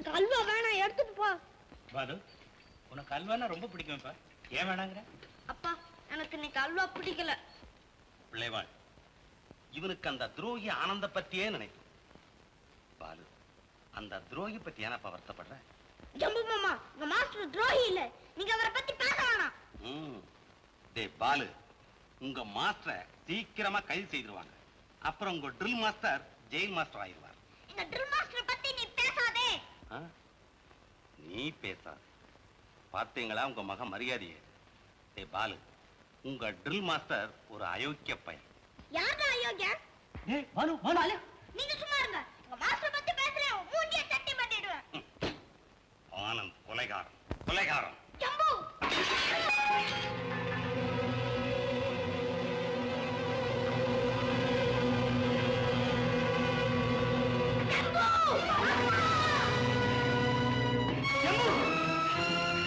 எனக்கு அல்வா வேணாம், எடுத்துட்டு போ. பாலு, உனக்கு அல்வானா ரொம்ப பிடிக்கும்ப்பா. ஏன் வேணாங்கிற? அப்பா, எனக்கு இன்னைக்கு அல்வா பிடிக்கல. பிள்ளைவாள், இவனுக்கு அந்த துரோகி ஆனந்த பத்தியே நினைக்கும். பாலு, அந்த துரோகி பத்தி ஏனப்பா வருத்தப்படுற? ஜம்பு மாமா, உங்க மாஸ்டர் துரோகி இல்ல, நீங்க அவரை பத்தி பேச வேணாம். பாலு, உங்க மாஸ்டரை சீக்கிரமா கைது செய்திருவாங்க. அப்புறம் உங்க ட்ரில் மாஸ்டர் ஜெயில் மாஸ்டர் ஆயிடுவார். இந்த ட்ரில் மாஸ்டர் பத்தி நீ பேசாதே. நீ பேசாத. பார்த்தீங்களா உங்க மக மரியாதையே? பாலு, உங்க ட்ரில் மாஸ்டர் ஒரு அயோக்கிய பையன். யாரா அயோக்கிய? பாலு, பாலு, நீங்க சும்மா இருங்க. உங்க மாஸ்டர் பத்தி பேசுறேன், மூஞ்சியை தட்டி பண்ணிடுவேன். ஆனந்த் கொலைகாரன், கொலைகாரன். ஜம்பு,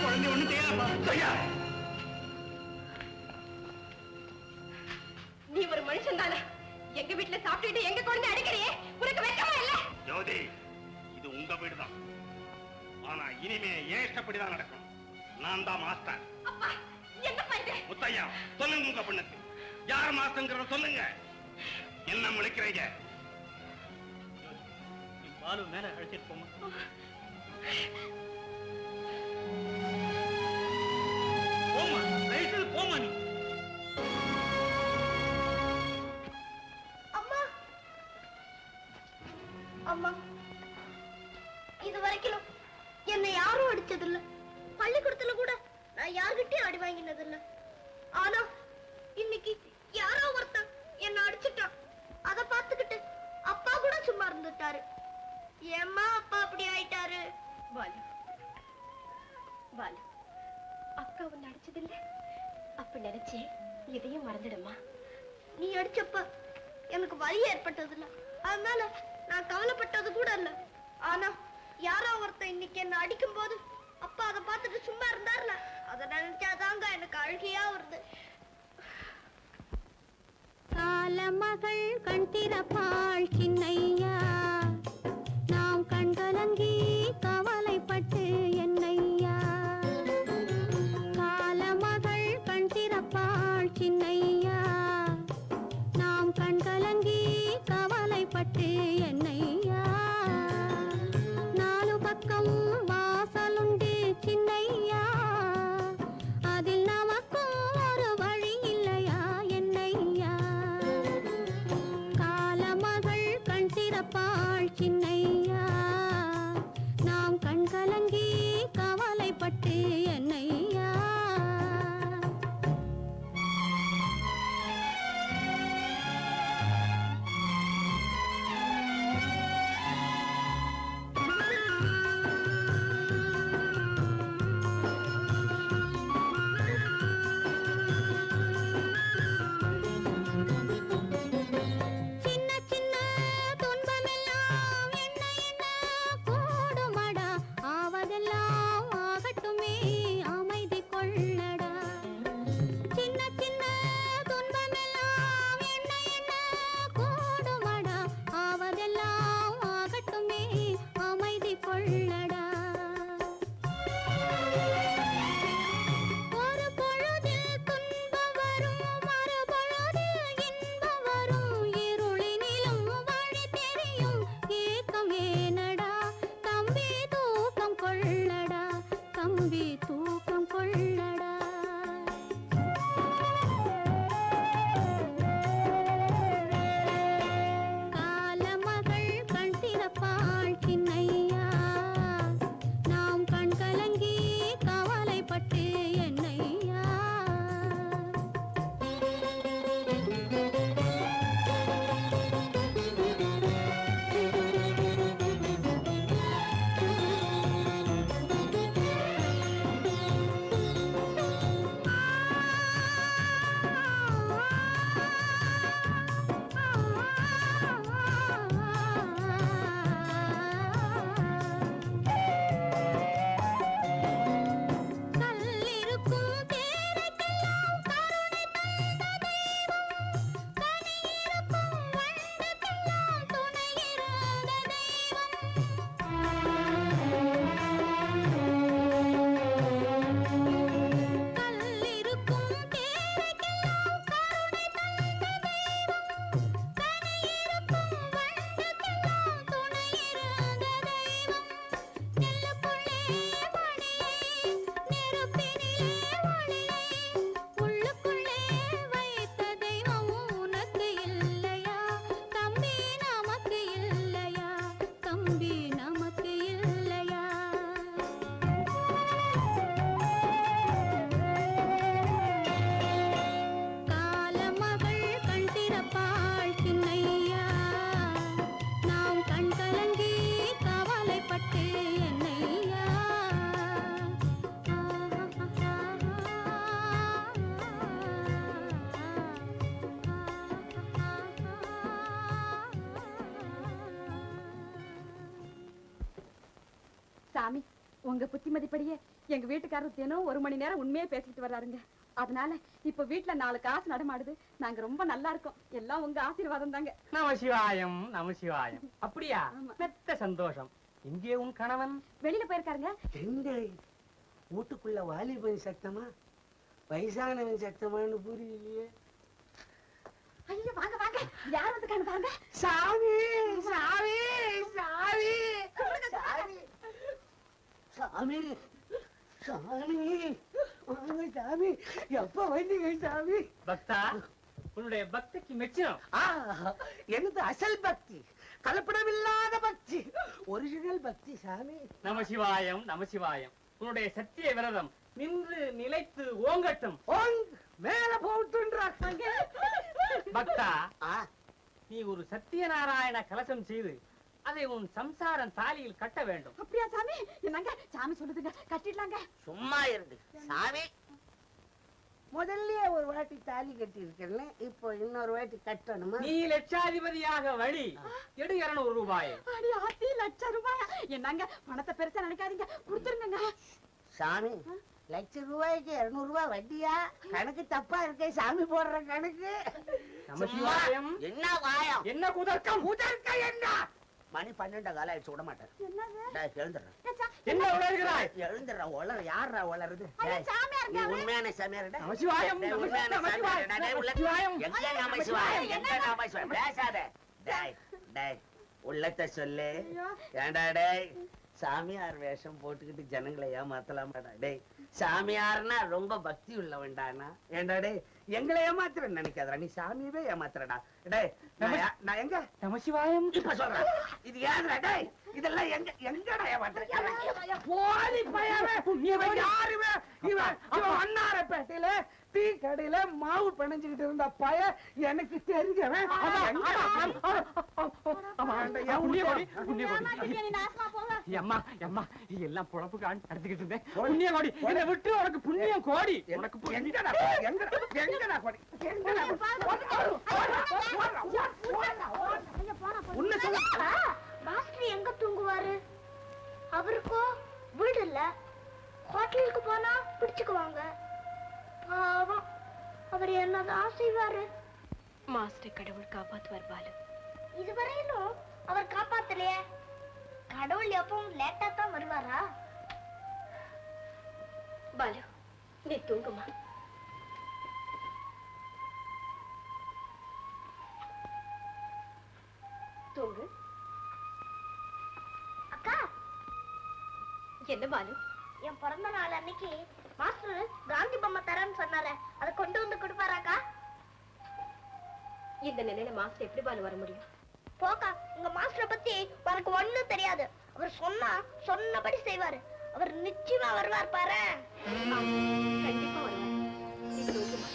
குழந்தை ஒண்ணு செய்யா. நீ ஒரு மனுஷன் தானே? எங்க வீட்டுல சாப்பிட்டுட்டு எங்க குழந்தை அடிக்கிறியே, உனக்கு வெட்கமா இல்ல? ஜோதி, இது உங்க வீடுதான். ஆனா இனிமே ஏன் இஷ்டப்படிதான் நடக்கும். நான் தான் மாஸ்டர். அப்பா, என்னப்பா இது? முத்தையா, சொல்லுங்க உங்க பொண்ணுக்கு யார் மாஸ்டர்ங்கறத சொல்லுங்க. என்ன முழிக்கிறீங்க? பாலு மேல அழைச்சிட்டு போமா. போமா, ரைட்டு போமா நீ. அம்மா, அம்மா, இது வரைக்கும் என்னை யாரும் அடிச்சதில்ல. பள்ளிக்கூடத்துல கூட நான் யார்கிட்டயும் அடி வாங்கினதில்ல. ஆனா இன்னைக்கு யாரோ ஒருத்தன் என்ன அடிச்சுட்டான். அத பார்த்துக்கிட்டு அப்பா கூட சும்மா இருந்துட்டாரு. ஏம்மா அப்பா அப்படி ஆயிட்டாரு? பாலு, பாலு, அக்கா உன்னை அடிச்சதில்ல. அப்ப நினைச்சே இதையும் மறந்துடுமா. நீ அடிச்சப்ப எனக்கு வலி ஏற்பட்டதில்ல, அதனால நான் கவலைப்பட்டது கூட இல்ல. ஆனா யாரோ ஒருத்தன் இன்னைக்கு என்ன அடிக்கும் போது அப்பா அதை பார்த்துட்டு சும்மா இருந்தார்ல, அதை நினைச்சாதாங்க எனக்கு அழுகையா வருது. காலமகள் கண் திறப்பாள் சின்னையா, நாம் கண்கலங்கி கவலைப்பட்டு என்னையா. காலமகள் கண் திறப்பாள் சின்னையா, நாம் கண்கலங்கி கவலைப்பட்டு என்னையா. நாலு பக்கம் வாசலுண்டு சின்னையா, அதில் நமக்கும் ஒரு வழி இல்லையா என்னையா. காலமகள் கண் திறப்பாள் சின்னையா, நாம் கண்கலங்கி கவலைப்பட்டு என்னையா. சாமி, உங்க புத்திமதிப்படியே எங்க வீட்டுக்காரர் தினம் 1 மணி நேரம் உண்மையே பேசிட்டு வர்றாருங்க. அதனால இப்ப வீட்டுல 4 காசு நடமாடுது. நாங்க ரொம்ப நல்லா இருக்கோம். எல்லாம் உங்க ஆசீர்வாதம் தாங்க. நமசிவாயம் நமசிவாயம். அப்படியா? மெத்த சந்தோஷம். இங்கே உன் கணவன் வெளியில போயிருக்காருங்க. எங்க வீட்டுக்குள்ள வாலிபன் சத்தமா வயசானவன் சத்தமான்னு புரியலையே. ஐயோ வாங்க வாங்க, யார் வந்துருக்காங்க பாருங்க. சாமி சாமி சாமி சாமி சாமி சாமி வாங்க சாமி, எப்ப வந்தீங்க சாமி? பக்தா, உன்னுடைய பக்திக்கு மெச்சம். எனது அசல் பக்தி, கலப்படமில்லாத பக்தி, ஒரிஜினல் பக்தி சாமி. நமசிவாயம் நமசிவாயம். உன்னுடைய சத்திய விரதம் நின்று நிலைத்து ஓங்கட்டும். மேல போட்டுன்றாங்க. பக்தா, நீ ஒரு சத்தியநாராயண கலசம் செய்து அதை உன் சம்சாரம் தாலியில் கட்ட வேண்டும். அப்படியா சாமி? என்னங்க சாமி சொல்லுதுங்க, கட்டிடலாங்க. சும்மா இருந்து சாமி. முதல்ல ஒரு வாட்டி தாலி கட்டி இருக்கேன், இப்போ இன்னொரு வாட்டி கட்டணுமா? நீ லட்சாதிபதியாக வழி எடு 200 ரூபாய். அடி ஆத்தி, ₹1,00,000. என்னங்க பணத்தை பெருசா நினைக்காதீங்க, கொடுத்துருங்க. சாமி, ₹1,00,000 200 ரூபாய் வட்டியா? கணக்கு தப்பா இருக்கே சாமி, போடுற கணக்கு. நமசிவாயம். என்ன வாயம், என்ன குதர்க்கம்? குதர்க்கம் என்ன? மணி 12 காலம் ஆயிடுச்சு, விட மாட்டேன். எழுந்துடுறேன். என்ன உணர்கிறாய்? எழுந்துடுறேன். உளறு யாரா உளருது? சாமியார் நீ உண்மையான சாமியார்டா? நமசிவாயம் உண்மையான சாமியார்டா? டேய், நமசிவாயம். எங்க நமசிவாயம், எங்க நமசிவாயம்? பேசாத. டேய் டேய், உள்ளத்தை சொல்லு. ஏண்டா டேய், சாமியார் வேஷம் போட்டுக்கிட்டு ஜனங்களை ஏமாத்தலாமாடா? டேய், சாமியார்னா ரொம்ப பக்தி உள்ளவன்டானா? ஏண்டா டேய், எங்களை ஏமாத்துறேன்னு நினைக்காதடா, நீ சாமியவே ஏமாத்துறடா. டேய், நான் எங்க நமசிவாயம். இப்ப சொல்றேன், இது ஏதுடா? டேய், இதெல்லாம் எங்கடா ஏமாத்துறேன்? போலி பையன் இவன் யாருமே? இவன் அண்ணாரப்பேட்டையில டீ கடையில மாவு பிணைஞ்சுக்கிட்டு இருந்த பையன், எனக்கு தெரிஞ்சவன். எல்லாம் பொழப்புக்கு நடத்திக்கிட்டு இருந்தேன். புண்ணிய கோடி, என்னை விட்டு உனக்கு புண்ணியம் கோடி. உனக்கு எங்கடா கோடி? உன்னை சொல்ல மாஸ்டர் எங்க தூங்குவாரு? அவருக்கோ வீடு இல்ல, ஹோட்டலுக்கு போனா பிடிச்சுக்குவாங்க. பாவம், அவர் என்னதான் செய்வாரு? மாஸ்டர் கடவுள் காப்பாத்துவார் பாலு. இதுவரையிலும் அவர் காப்பாத்தலையே. கடவுள் எப்பவும் லேட்டா தான் வருவாரா? பாலு, நீ தூங்குமா. தூங்கு. அக்கா, என்ன பாலு? என் பிறந்த நாள் அன்னைக்கு மாஸ்டர் காந்தி பொம்மை தரேன்னு சொன்னாரே, அதை கொண்டு வந்து கொடுப்பாராக்கா? இந்த நிலையில மாஸ்டர் எப்படி பாலு வர முடியும்? போக்கா, உங்க மாஸ்டரை பத்தி உனக்கு ஒண்ணும் தெரியாது. அவர் சொன்னபடி செய்வாரு. அவர் நிச்சயமா வருவார் பாரு. கண்டிப்பா வருவார். நீ தூங்குமா.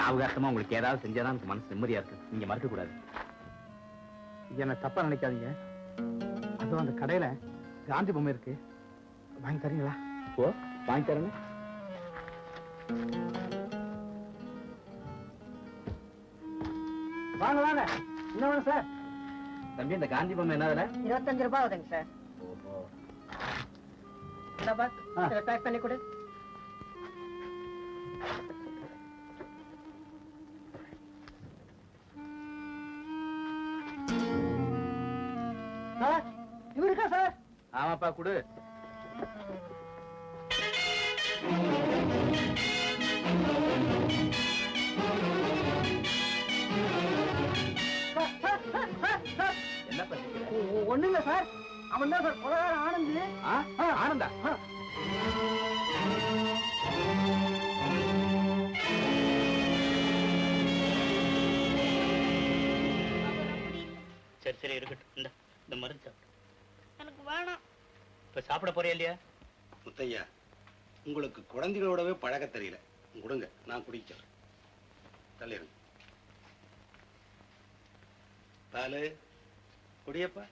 ஞாபகார்த்தமா உங்களுக்கு ஏதாவது செஞ்சாதான் எனக்கு மனசு நிம்மதியா இருக்கு. நீங்க மறக்க கூடாது. என்ன தப்பா நினைக்காதீங்க. அதுவும் அந்த கடையில காந்தி பொம்மை இருக்கு, வாங்கி தரீங்களா? ஓ, வாங்கி தரேங்க. வாங்க வாங்க. என்ன வேணும் சார்? தம்பி, இந்த காந்தி பொம்மை என்ன விலை? 25 ரூபாய் ஆகுதுங்க சார். ஓஹோ. பேக் பண்ணி கொடு. தான்ப்பா கொடு. என்ன பண்ணீங்க? ஒண்ணுங்க சார், அவன் தான் சார் கொலகார ஆனந்த். ஆனந்தா? சரி சரி இருக்கட்டும். இந்த மருந்து சாப்பிடு. எனக்கு வேணாம். இப்ப சாப்பிட போறியா இல்லையா? முத்தையா, உங்களுக்கு குழந்தைகளோடவே பழக தெரியல. கொடுங்க, நான் குடிக்கிறேன். தள்ளிருங்க. பாலு குடியப்பா.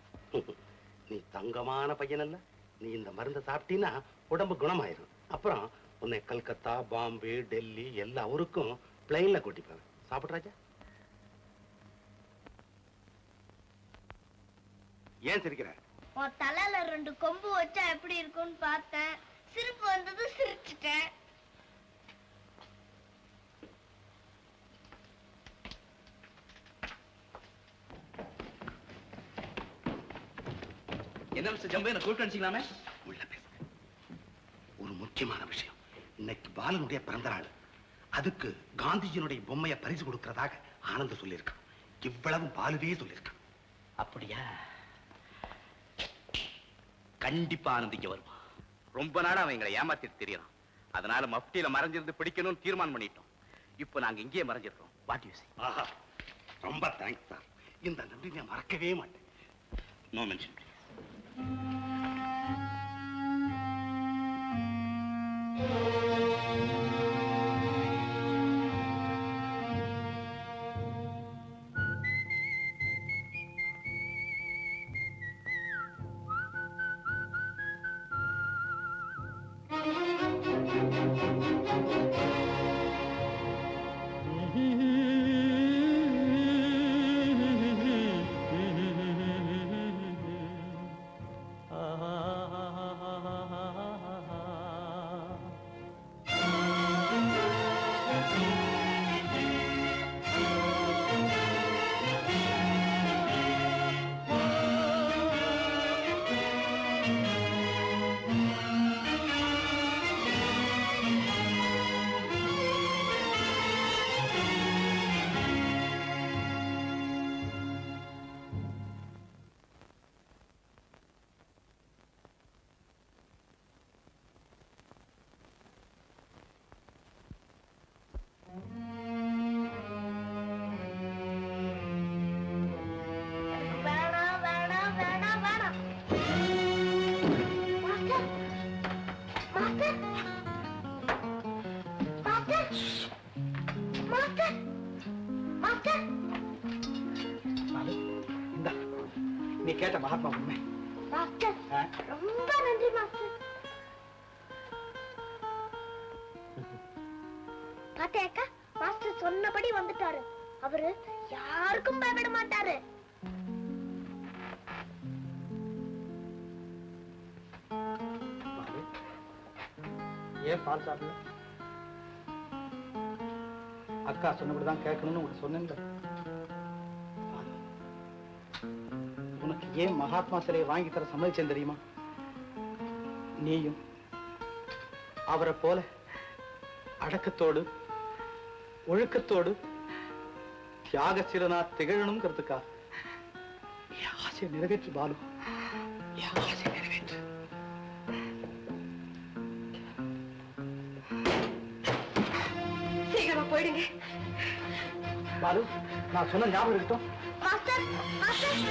நீ தங்கமான பையன் அல்ல. நீ இந்த மருந்தை சாப்பிட்டீன்னா உடம்பு குணமாயிரும். அப்புறம் உன்னை கல்கத்தா, பாம்பே, டெல்லி எல்லா ஊருக்கும் பிளைன்ல கூட்டிப்பாங்க. சாப்பிட்றாச்சா? ஏன் சிரிக்கிற? உன் தலையில 2 கொம்பு வச்சா எப்படி இருக்கும்னு பார்த்தேன். சிரிப்பு வந்தது, சிரிச்சுட்டேன். என்ன மிஸ்டர் ஜம்பு, என்ன கூப்பிட்டு அனுப்பிச்சிக்கலாமே? உள்ள பேசுங்க. ஒரு முக்கியமான விஷயம். இன்னைக்கு பாலனுடைய பிறந்த நாள். அதுக்கு காந்திஜியினுடைய பொம்மையை பரிசு கொடுக்கறதாக ஆனந்த் சொல்லியிருக்கான். இவ்வளவு பாலுவே சொல்லியிருக்கான். அப்படியா? கண்டிப்பா ஆனந்திக்க வருவான். ரொம்ப நாளா அவன் எங்களை ஏமாத்திட்டு தெரியறான். அதனால மஃப்டியில மறைஞ்சிருந்து பிடிக்கணும்னு தீர்மானம் பண்ணிட்டோம். இப்போ நாங்க இங்கேயே மறைஞ்சிருக்கோம். What you say? ஆஹா, ரொம்ப தேங்க்ஸ் சார். இந்த நன்றி நான் மறக்கவே மாட்டேன். No mention. வேணாம், வேணாம், வேணாம், வேணாம். Master, master, master, master, master. இந்தா, நீ கேட்ட மகாத்மா உண்மை. மாஸ்டர், ரொம்ப நன்றி மாஸ்டர். பாத்தியாக்கா, மாஸ்டர் சொன்னபடி வந்துட்டாரு. அவரு யாருக்கும் பயப்பட மாட்டாரு. ஏன் பால் சாப்பிடல? அக்கா சொன்னபடிதான் கேட்கணும்னு உனக்கு சொன்னேன்ல. உனக்கு ஏன் மகாத்மா சிலையை வாங்கி தர சம்மதிச்சேன் தெரியுமா? நீயும் அவரை போல அடக்கத்தோடு ஒழுக்கத்தோடு தியாகசீலனா திகழணுங்கிறதுக்கா. என் ஆசையை நிறைவேற்று பாலு, என் ஆசையை நிறைவேற்று. சீக்கிரமா போயிடுங்க. பாலு, நான் சொன்ன ஞாபகம் இருக்கட்டும். Master, master.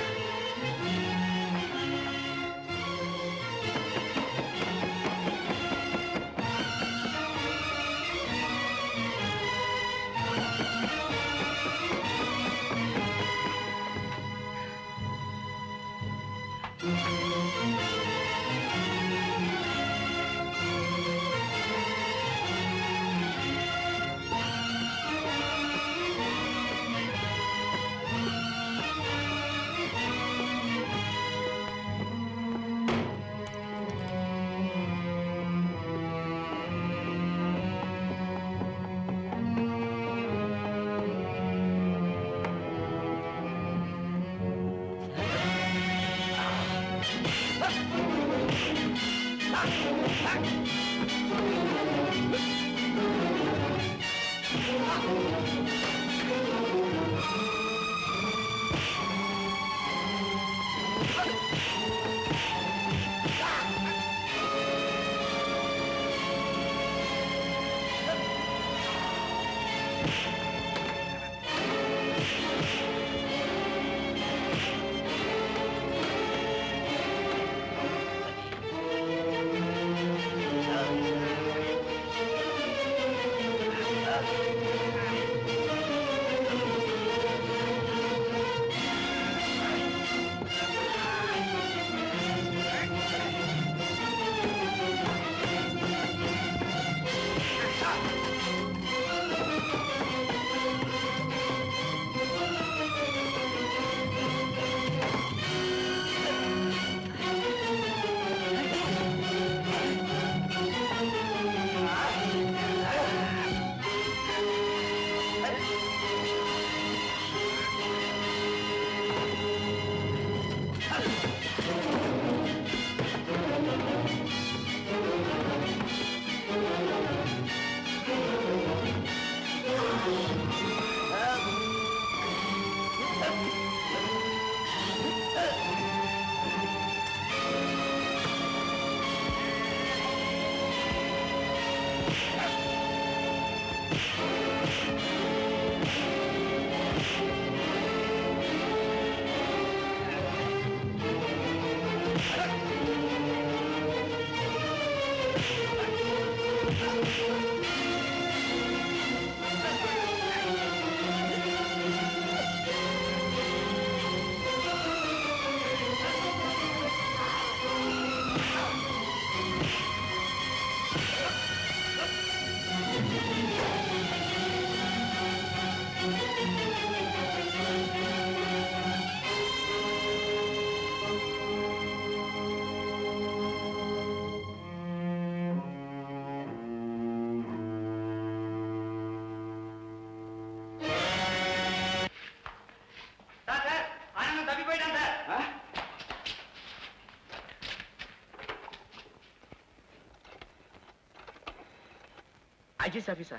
ஐஜிஎஸ் ஆபீஸா?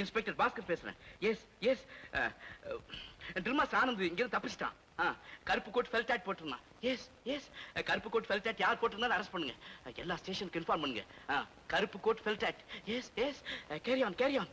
இன்ஸ்பெக்டர் பாஸ்கர் பேசுறேன். எஸ் எஸ் ட்ரில்மாஸ் ஆனந்த் இங்கிருந்து தப்பிச்சிட்டான். கருப்பு கோட் ஃபெல்ட் ஹேட் போட்டிருந்தான். எஸ் எஸ் கருப்பு கோட் ஃபெல்ட் ஹேட் யார் போட்டிருந்தாலும் அரெஸ்ட் பண்ணுங்க. எல்லா ஸ்டேஷனுக்கு இன்ஃபார்ம் பண்ணுங்க. கருப்பு coat felt hat. Yes yes carry on carry on.